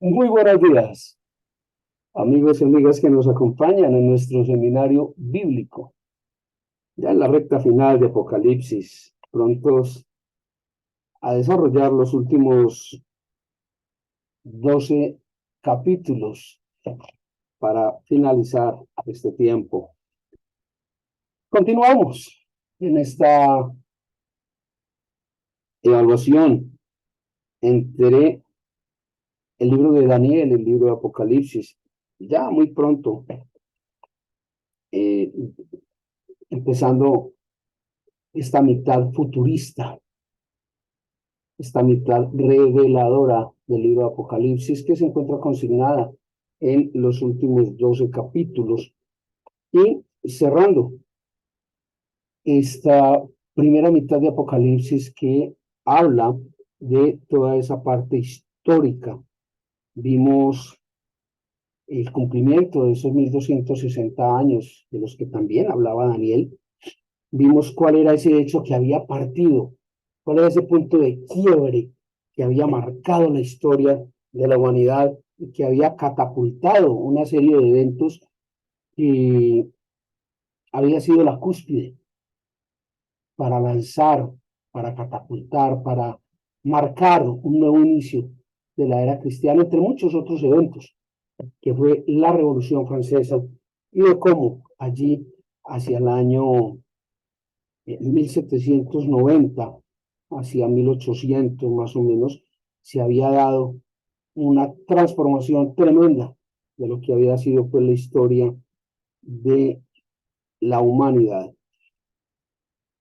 Muy buenos días, amigos y amigas que nos acompañan en nuestro seminario bíblico, ya en la recta final de Apocalipsis, prontos a desarrollar los últimos 12 capítulos para finalizar este tiempo. Continuamos en esta evaluación entre el libro de Daniel y el libro de Apocalipsis. Ya muy pronto, eh, empezando esta mitad futurista, esta mitad reveladora del libro de Apocalipsis que se encuentra consignada en los últimos 12 capítulos. Y cerrando esta primera mitad de Apocalipsis que habla de toda esa parte histórica. Vimos el cumplimiento de esos 1260 años de los que también hablaba Daniel. Vimos cuál era ese hecho que había partido, cuál era ese punto de quiebre que había marcado la historia de la humanidad y que había catapultado una serie de eventos que había sido la cúspide para lanzar, para catapultar, para marcar un nuevo inicio de la era cristiana, entre muchos otros eventos, que fue la Revolución Francesa, y de cómo allí, hacia el año 1790, hacia 1800 más o menos, se había dado una transformación tremenda de lo que había sido pues la historia de la humanidad.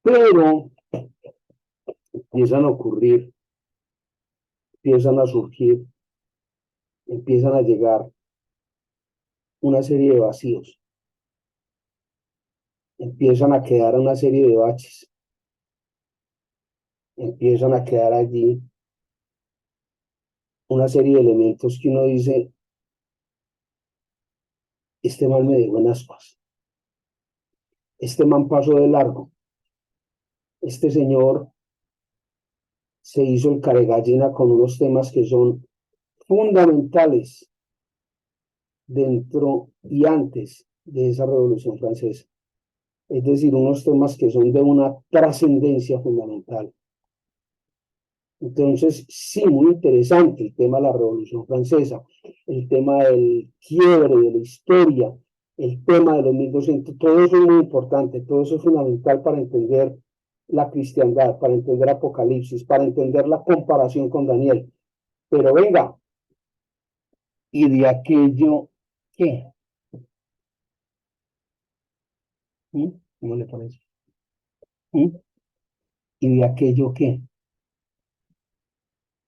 Pero empiezan a ocurrir, empiezan a surgir, empiezan a llegar una serie de vacíos, empiezan a quedar una serie de baches, empiezan a quedar allí una serie de elementos que uno dice, este mal me dejó en ascuas, este man pasó de largo, este señor se hizo el caregallina con unos temas que son fundamentales dentro y antes de esa Revolución Francesa. Es decir, unos temas que son de una trascendencia fundamental. Entonces, sí, muy interesante el tema de la Revolución Francesa, el tema del quiebre de la historia, el tema de los 1200, todo eso es muy importante, todo eso es fundamental para entender la cristiandad, para entender Apocalipsis, para entender la comparación con Daniel. Pero venga, ¿y de aquello qué? ¿Mm? ¿Cómo le parece? ¿Mm? ¿Y de aquello qué?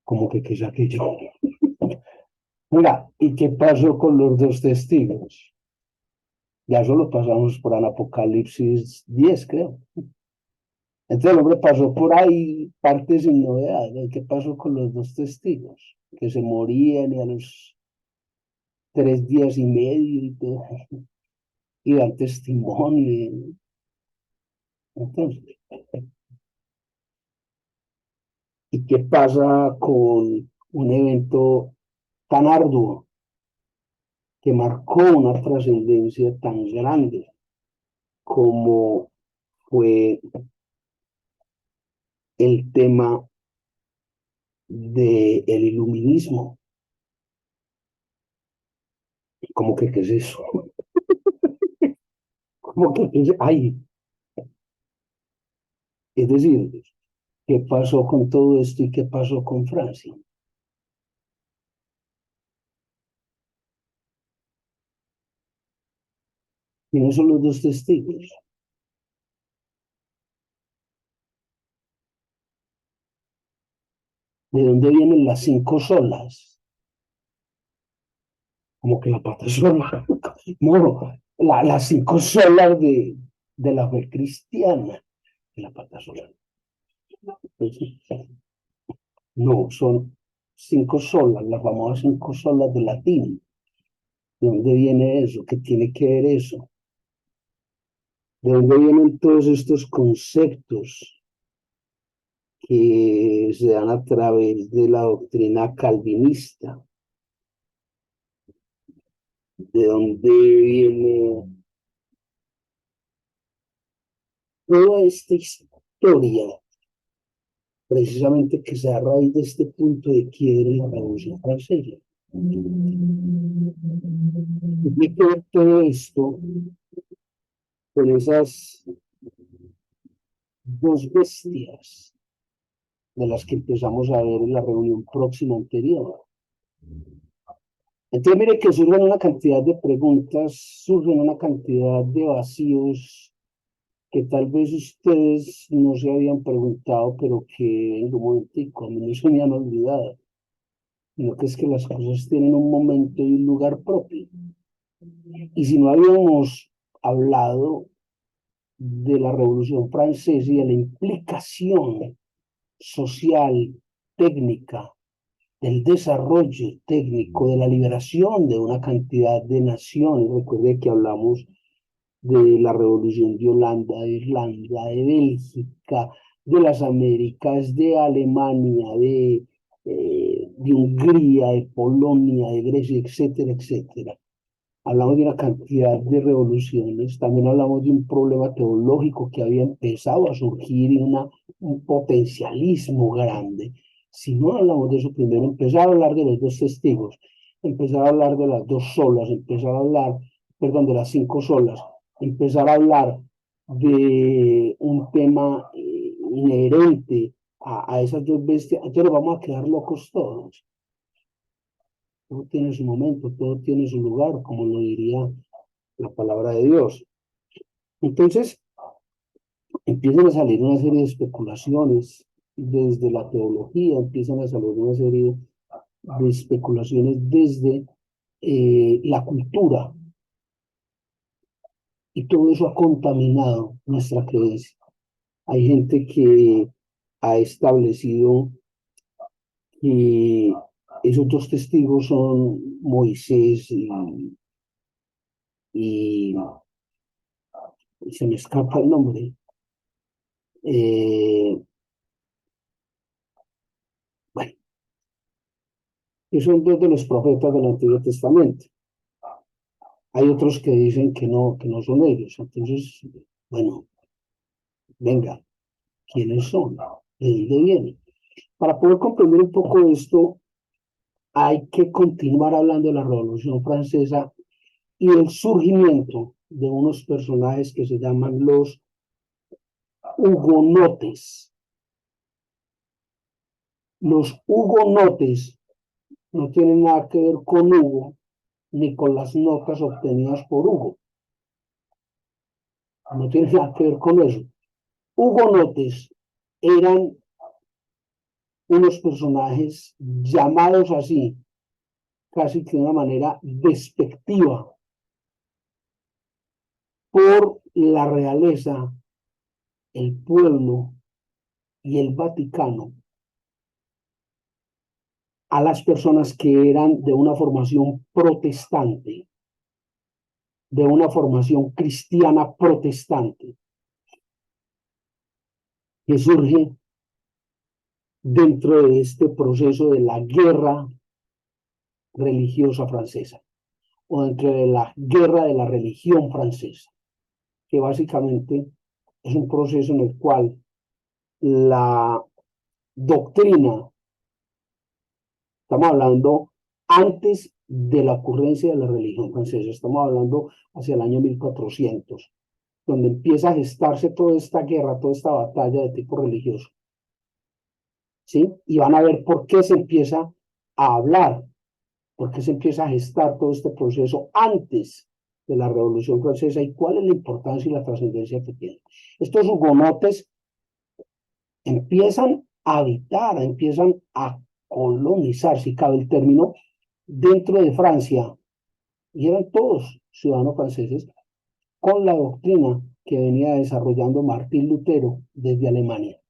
¿Cómo que qué es aquello? Venga, ¿y qué pasó con los dos testigos? Ya solo pasamos por el Apocalipsis 10, creo. Entonces el hombre pasó por ahí partes sin novedad. ¿De qué pasó con los dos testigos? Que se morían y a los 3 días y medio y, todo, y dan testimonio. Entonces, ¿y qué pasa con un evento tan arduo que marcó una trascendencia tan grande como fue el tema del iluminismo? ¿Cómo que qué es eso? ¿Cómo que qué es? Ay, es decir, ¿qué pasó con todo esto y qué pasó con Francia? ¿Quiénes son los dos testigos? ¿De dónde vienen las 5 solas? Como que la pata sola. No, las 5 solas de la fe cristiana. La pata sola. No, son 5 solas, las famosas 5 solas de latín. ¿De dónde viene eso? ¿Qué tiene que ver eso? ¿De dónde vienen todos estos conceptos que se dan a través de la doctrina calvinista? de dónde viene toda esta historia, precisamente que se da a raíz de este punto de quiebre en la Revolución Francesa. Y que ver todo esto con esas dos bestias de las que empezamos a ver en la reunión próxima anterior. Entonces, mire que surgen una cantidad de preguntas, surgen una cantidad de vacíos que tal vez ustedes no se habían preguntado, pero que en un momentico a mí no se me han olvidado, sino que es que las cosas tienen un momento y un lugar propio. Y si no habíamos hablado de la Revolución Francesa y de la implicación social, técnica, del desarrollo técnico, de la liberación de una cantidad de naciones. Recuerde que hablamos de la revolución de Holanda, de Irlanda, de Bélgica, de las Américas, de Alemania, de Hungría, de Polonia, de Grecia, etcétera, etcétera. Hablamos de una cantidad de revoluciones, también hablamos de un problema teológico que había empezado a surgir y un potencialismo grande. Si no hablamos de eso primero, empezar a hablar de los dos testigos, empezar a hablar de las dos solas, empezar a hablar, perdón, de las cinco solas, empezar a hablar de un tema inherente a esas dos bestias, entonces vamos a quedar locos todos. Todo tiene su momento, todo tiene su lugar, como lo diría la palabra de Dios. Entonces, empiezan a salir una serie de especulaciones desde la teología, empiezan a salir una serie de especulaciones desde la cultura, y todo eso ha contaminado nuestra creencia. Hay gente que ha establecido que esos dos testigos son Moisés y se me escapa el nombre. Bueno, que son dos de los profetas del Antiguo Testamento. Hay otros que dicen que no son ellos. Entonces, bueno, venga, ¿quiénes son? ¿De dónde vienen? Para poder comprender un poco esto, hay que continuar hablando de la Revolución Francesa y del surgimiento de unos personajes que se llaman los hugonotes. Los hugonotes no tienen nada que ver con Hugo ni con las notas obtenidas por Hugo. No tienen nada que ver con eso. Hugonotes eran unos personajes llamados así, casi que de una manera despectiva, por la realeza, el pueblo y el Vaticano, a las personas que eran de una formación protestante, de una formación cristiana protestante, que surge dentro de este proceso de la guerra religiosa francesa, o dentro de la guerra de la religión francesa, que básicamente es un proceso en el cual la doctrina, estamos hablando antes de la ocurrencia de la religión francesa, estamos hablando hacia el año 1400, donde empieza a gestarse toda esta guerra, toda esta batalla de tipo religioso, ¿sí? Y van a ver por qué se empieza a hablar, por qué se empieza a gestar todo este proceso antes de la Revolución Francesa y cuál es la importancia y la trascendencia que tiene. Estos hugonotes empiezan a habitar, empiezan a colonizar, si cabe el término, dentro de Francia, y eran todos ciudadanos franceses, con la doctrina que venía desarrollando Martín Lutero desde Alemania.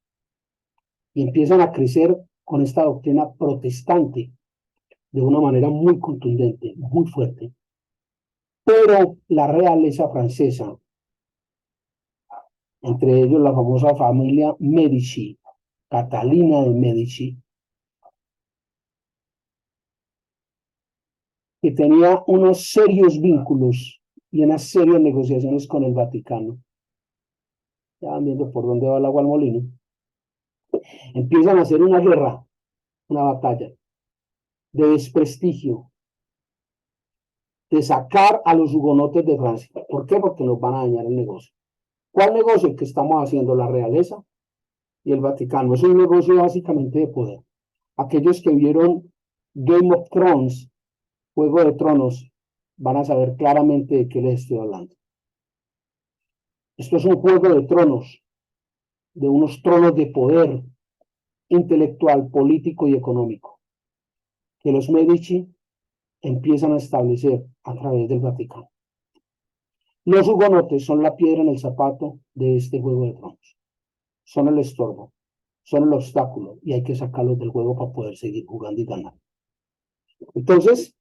Y empiezan a crecer con esta doctrina protestante de una manera muy contundente, muy fuerte. Pero la realeza francesa, entre ellos la famosa familia Medici, Catalina de Medici, que tenía unos serios vínculos y unas serias negociaciones con el Vaticano. Ya van viendo por dónde va el agua al molino. Empiezan a hacer una guerra, una batalla de desprestigio, de sacar a los hugonotes de Francia. ¿Por qué? Porque nos van a dañar el negocio. ¿Cuál negocio? El que estamos haciendo la realeza y el Vaticano. Es un negocio básicamente de poder. Aquellos que vieron Game of Thrones, Juego de Tronos, van a saber claramente de qué les estoy hablando. Esto es un juego de tronos, de unos tronos de poder intelectual, político y económico, que los Medici empiezan a establecer a través del Vaticano. Los hugonotes son la piedra en el zapato de este juego de tronos. Son el estorbo, son el obstáculo y hay que sacarlos del juego para poder seguir jugando y ganar. Entonces,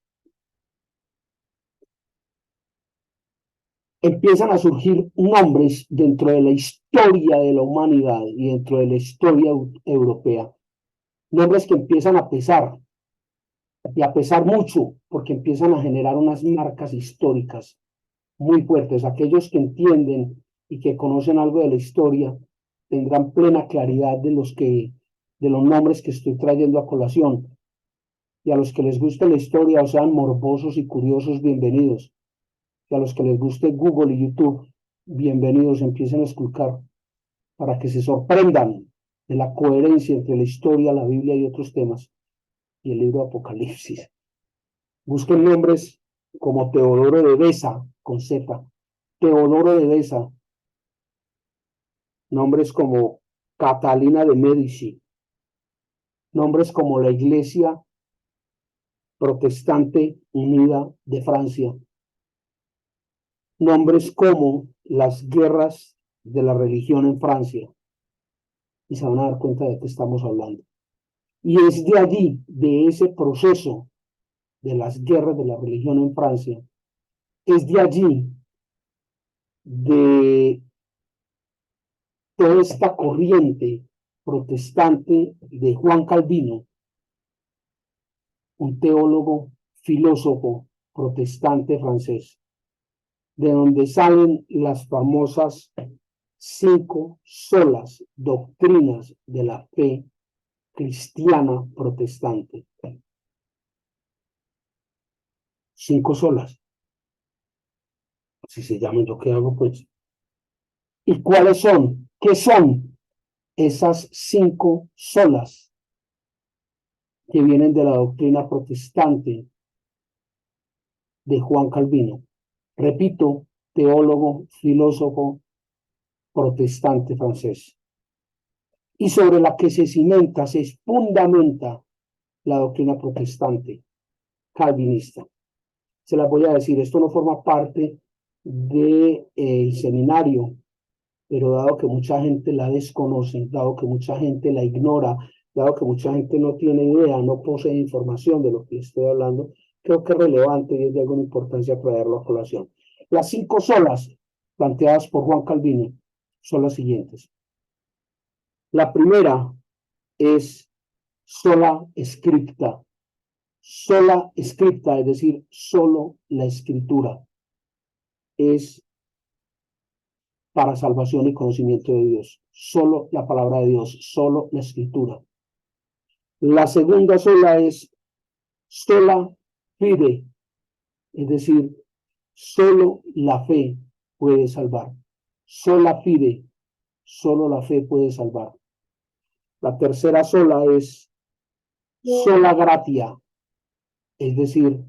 empiezan a surgir nombres dentro de la historia de la humanidad y dentro de la historia europea, nombres que empiezan a pesar y a pesar mucho porque empiezan a generar unas marcas históricas muy fuertes. Aquellos que entienden y que conocen algo de la historia tendrán plena claridad de los nombres que estoy trayendo a colación. Y a los que les guste la historia o sean morbosos y curiosos, bienvenidos. Y a los que les guste Google y YouTube, bienvenidos, empiecen a esculcar para que se sorprendan de la coherencia entre la historia, la Biblia y otros temas y el libro de Apocalipsis. Busquen nombres como Teodoro de Beza, con Z, Teodoro de Beza, nombres como Catalina de Medici, nombres como la Iglesia Protestante Unida de Francia, nombres como las guerras de la religión en Francia, y se van a dar cuenta de qué estamos hablando. Y es de allí, de ese proceso de las guerras de la religión en Francia, es de allí, de toda esta corriente protestante de Juan Calvino, un teólogo, filósofo protestante francés, de donde salen las famosas 5 solas doctrinas de la fe cristiana protestante. 5 solas, así se llaman. Yo qué hago, pues. ¿Y cuáles son? ¿Qué son esas 5 solas que vienen de la doctrina protestante de Juan Calvino? Repito, teólogo, filósofo protestante francés. Y sobre la que se cimenta, se fundamenta la doctrina protestante calvinista. Se las voy a decir, esto no forma parte del seminario, pero dado que mucha gente la desconoce, dado que mucha gente la ignora, dado que mucha gente no tiene idea, no posee información de lo que estoy hablando, creo que es relevante y es de alguna importancia traerlo a colación. Las 5 solas planteadas por Juan Calvino son las siguientes. La primera es sola scripta. Sola scripta, es decir, solo la escritura es para salvación y conocimiento de Dios. Solo la palabra de Dios, solo la escritura. La segunda sola es sola fide, es decir, solo la fe puede salvar. Sola fide, solo la fe puede salvar. La tercera sola es sola gratia, es decir,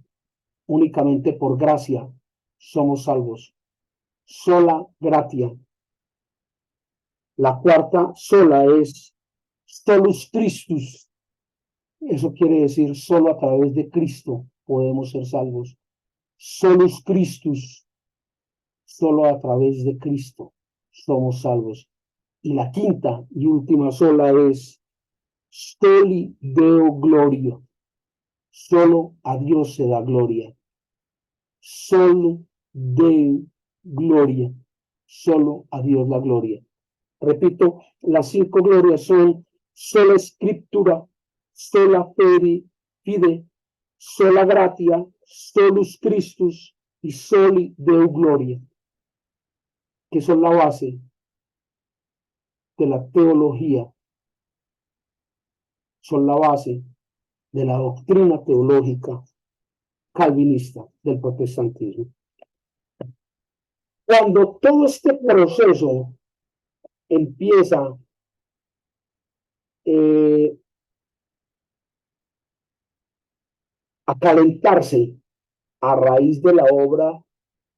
únicamente por gracia somos salvos. Sola gratia. La cuarta sola es solus Christus. Eso quiere decir solo a través de Cristo podemos ser salvos. Solus Christus. Solo a través de Cristo somos salvos. Y la quinta y última sola es Soli Deo Gloria. Solo a Dios se da gloria. Solo Deo Gloria. Solo a Dios la gloria. Repito, las 5 glorias son sola escritura, sola fide, sola gratia, solus Christus y soli Deo gloria, que son la base de la teología, son la base de la doctrina teológica calvinista del protestantismo. Cuando todo este proceso empieza a calentarse a raíz de la obra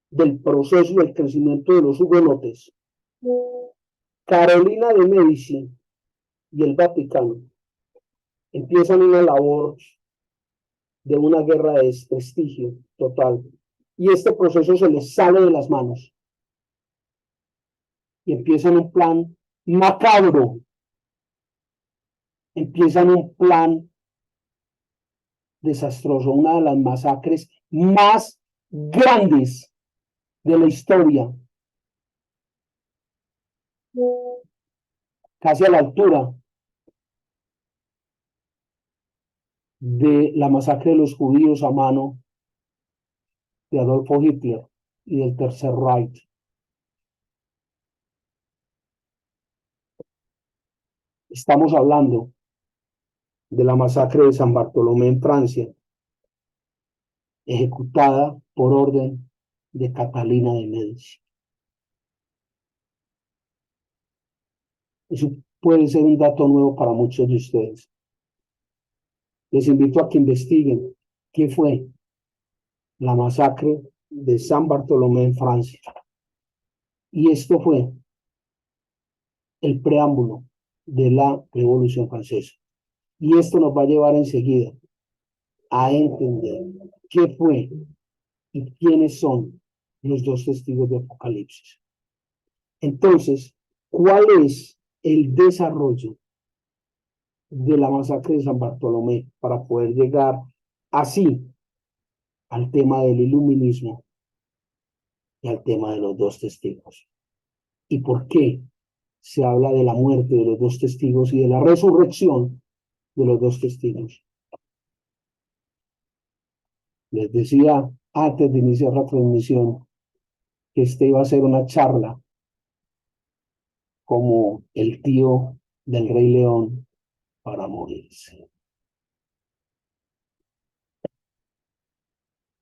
del proceso del crecimiento de los hugonotes, Carolina de Medici y el Vaticano empiezan una labor de una guerra de desprestigio total, y este proceso se les sale de las manos y empiezan un plan macabro, empiezan un plan desastroso, una de las masacres más grandes de la historia, casi a la altura de la masacre de los judíos a mano de Adolfo Hitler y del Tercer Reich. Estamos hablando de la masacre de San Bartolomé en Francia, ejecutada por orden de Catalina de Medici. Eso puede ser un dato nuevo para muchos de ustedes. Les invito a que investiguen qué fue la masacre de San Bartolomé en Francia. Y esto fue el preámbulo de la Revolución Francesa. Y esto nos va a llevar enseguida a entender qué fue y quiénes son los dos testigos de Apocalipsis. Entonces, ¿cuál es el desarrollo de la masacre de San Bartolomé para poder llegar así al tema del iluminismo y al tema de los dos testigos? ¿Y por qué se habla de la muerte de los dos testigos y de la resurrección de los dos testigos? Les decía antes de iniciar la transmisión que este iba a ser una charla como el tío del Rey León para morirse.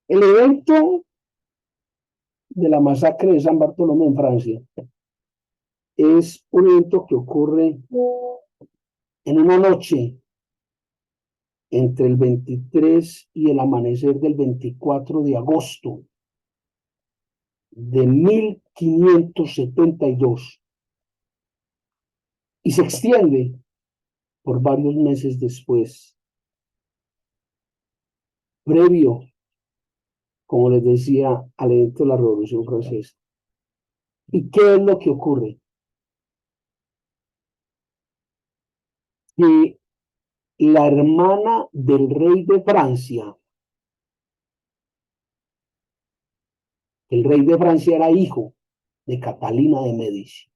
El evento de la masacre de San Bartolomé en Francia es un evento que ocurre en una noche entre el 23 y el amanecer del 24 de agosto de 1572 y se extiende por varios meses después, previo, como les decía, al evento de la Revolución Francesa. ¿Y qué es lo que ocurre? Que la hermana del rey de Francia, el rey de Francia era hijo de Catalina de Medici,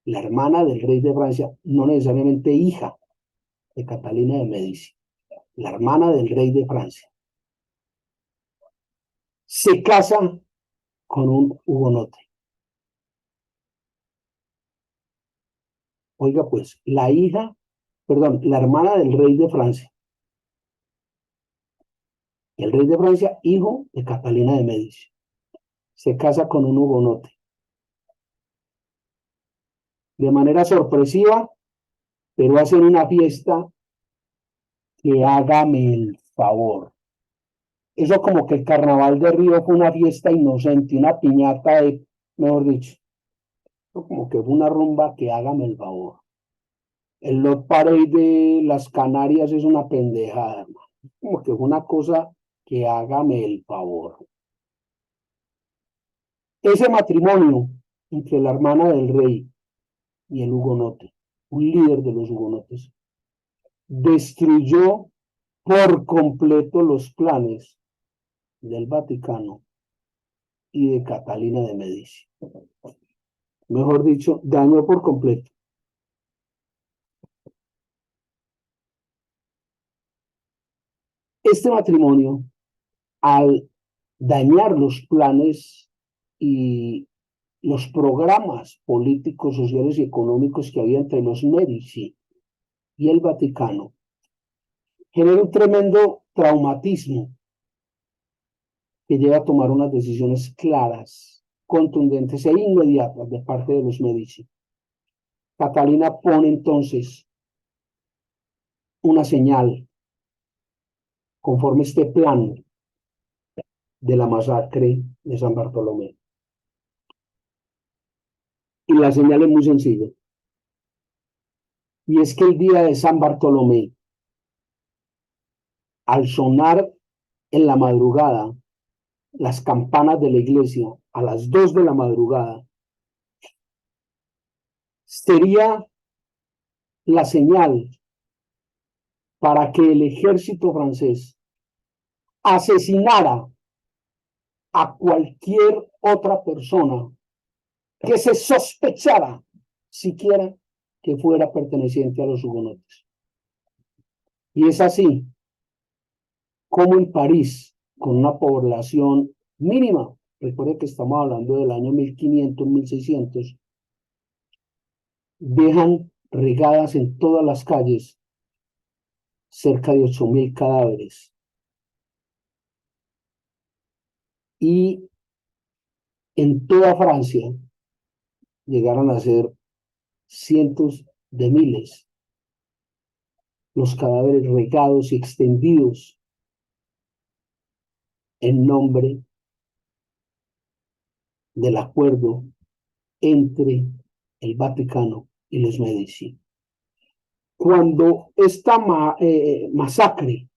la hermana del rey de Francia, no necesariamente hija de Catalina de Medici, la hermana del rey de Francia, se casa con un hugonote. Oiga, pues, la hermana del rey de Francia. El rey de Francia, hijo de Catalina de Medici, se casa con un hugonote. De manera sorpresiva, pero hacen una fiesta que hágame el favor. Eso como que el carnaval de Río fue una fiesta inocente, una piñata de, mejor dicho, eso como que fue una rumba que hágame el favor. El Lot Parade de las Canarias es una pendejada, hermano. Como que fue una cosa que hágame el favor. Ese matrimonio entre la hermana del rey y el hugonote, un líder de los hugonotes, destruyó por completo los planes del Vaticano y de Catalina de Medici. Mejor dicho, dañó por completo. Este matrimonio al dañar los planes y los programas políticos, sociales y económicos que había entre los Medici y el Vaticano, genera un tremendo traumatismo que lleva a tomar unas decisiones claras, contundentes e inmediatas de parte de los Medici. Catalina pone entonces una señal conforme este plan de la masacre de San Bartolomé. Y la señal es muy sencilla. Y es que el día de San Bartolomé, al sonar en la madrugada las campanas de la iglesia a las 2 de la madrugada, sería la señal para que el ejército francés asesinara a cualquier otra persona que se sospechara siquiera que fuera perteneciente a los hugonotes. Y es así como en París, con una población mínima, recuerde que estamos hablando del año 1500, 1600, dejan regadas en todas las calles cerca de 8000 cadáveres. Y en toda Francia llegaron a ser cientos de miles los cadáveres regados y extendidos en nombre del acuerdo entre el Vaticano y los Medici. Cuando esta masacre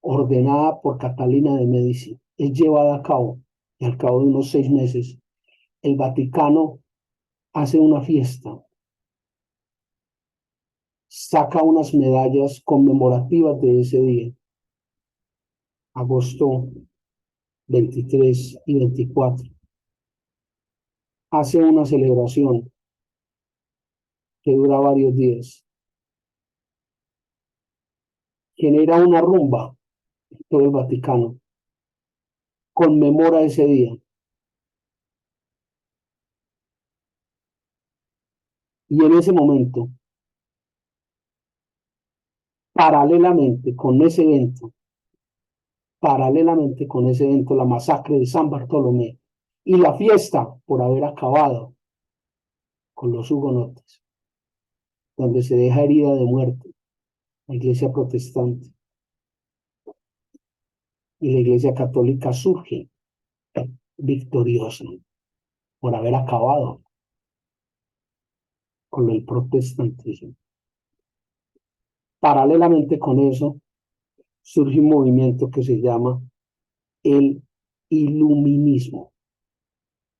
ordenada por Catalina de Medici es llevada a cabo, y al cabo de unos 6 meses, el Vaticano hace una fiesta, saca unas medallas conmemorativas de ese día, agosto 23 y 24. Hace una celebración que dura varios días. Genera una rumba en todo el Vaticano. Conmemora ese día. Y en ese momento, paralelamente con ese evento, la masacre de San Bartolomé y la fiesta por haber acabado con los hugonotes, donde se deja herida de muerte la iglesia protestante y la iglesia católica surge victoriosa por haber acabado con el protestantismo. Paralelamente con eso, surge un movimiento que se llama el iluminismo.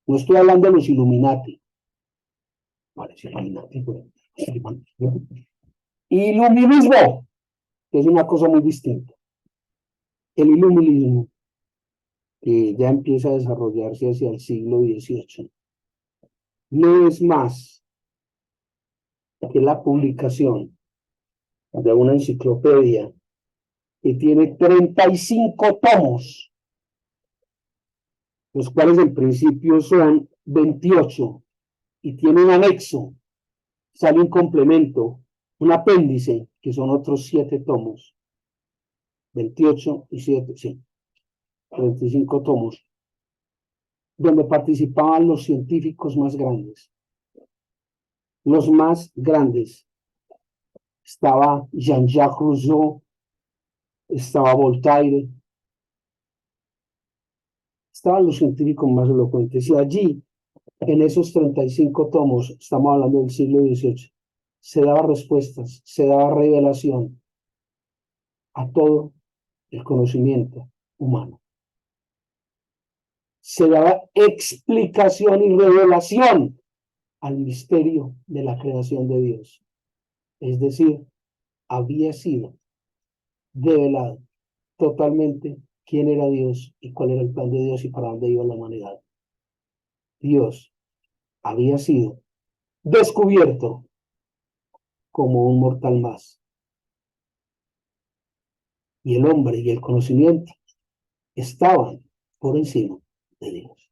No estoy hablando de los Illuminati. Parece Illuminati, pero iluminismo, que es una cosa muy distinta. El iluminismo, que ya empieza a desarrollarse hacia el siglo XVIII, no es más que la publicación de una enciclopedia que tiene 35 tomos, los cuales en principio son 28, y tiene un anexo, sale un complemento, un apéndice, que son otros 7 tomos, 28 y 7, sí, 35 tomos, donde participaban los científicos más grandes. Los más grandes. Estaba Jean-Jacques Rousseau, estaba Voltaire, estaban los científicos más elocuentes. Y allí, en esos 35 tomos, estamos hablando del siglo XVIII, se daba respuestas, se daba revelación a todo el conocimiento humano. Se daba explicación y revelación al misterio de la creación de Dios. Es decir, había sido develado totalmente quién era Dios y cuál era el plan de Dios y para dónde iba la humanidad. Dios había sido descubierto como un mortal más. Y el hombre y el conocimiento estaban por encima de Dios.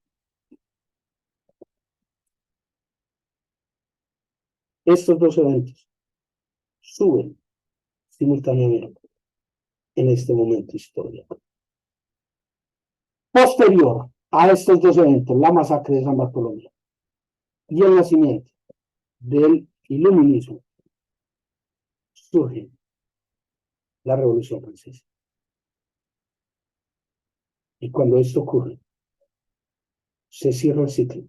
Estos dos eventos suben simultáneamente en este momento histórico. Posterior a estos dos eventos, la masacre de San Bartolomé y el nacimiento del iluminismo, surge la Revolución Francesa. Y cuando esto ocurre, se cierra el ciclo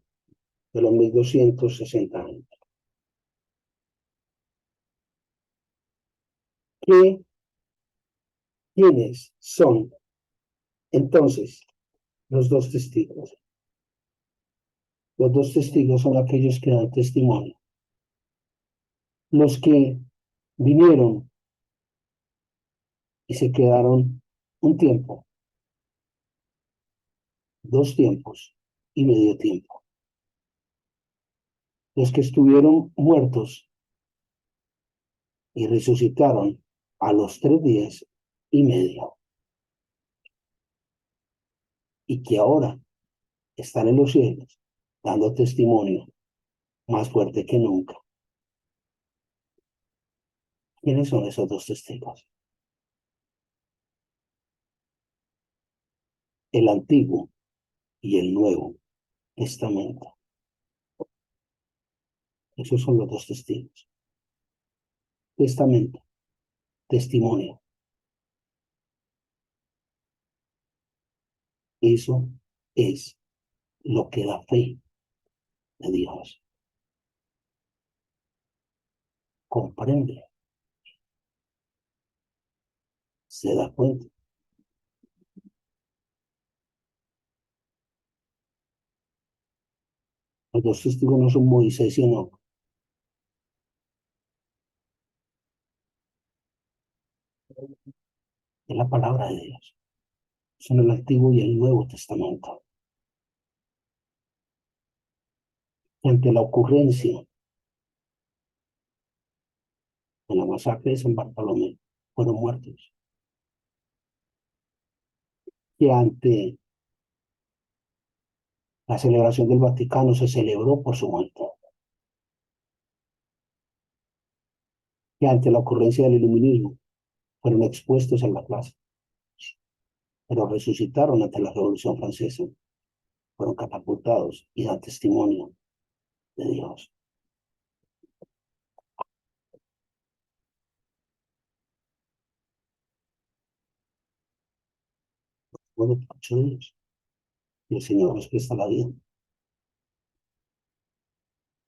de los 1260 años. ¿Quiénes son entonces los dos testigos? Los dos testigos son aquellos que dan testimonio. Los que vinieron y se quedaron un tiempo, dos tiempos y medio tiempo. Los que estuvieron muertos y resucitaron a los 3 días y medio. Y que ahora están en los cielos dando testimonio más fuerte que nunca. ¿Quiénes son esos dos testigos? El Antiguo y el Nuevo Testamento. Esos son los dos testigos. Testamento, testimonio. Eso es lo que da fe de Dios. Comprende, se da cuenta. Los dos testigos no son Moisés, sino es la palabra de Dios. Son el Antiguo y el Nuevo Testamento. Y ante la ocurrencia de la masacre de San Bartolomé, fueron muertos. Y ante la celebración del Vaticano se celebró por su muerte. Y ante la ocurrencia del iluminismo, fueron expuestos en la plaza, pero resucitaron ante la Revolución Francesa, fueron catapultados y dan testimonio de Dios. Bueno, 8 días, y el Señor nos presta la vida.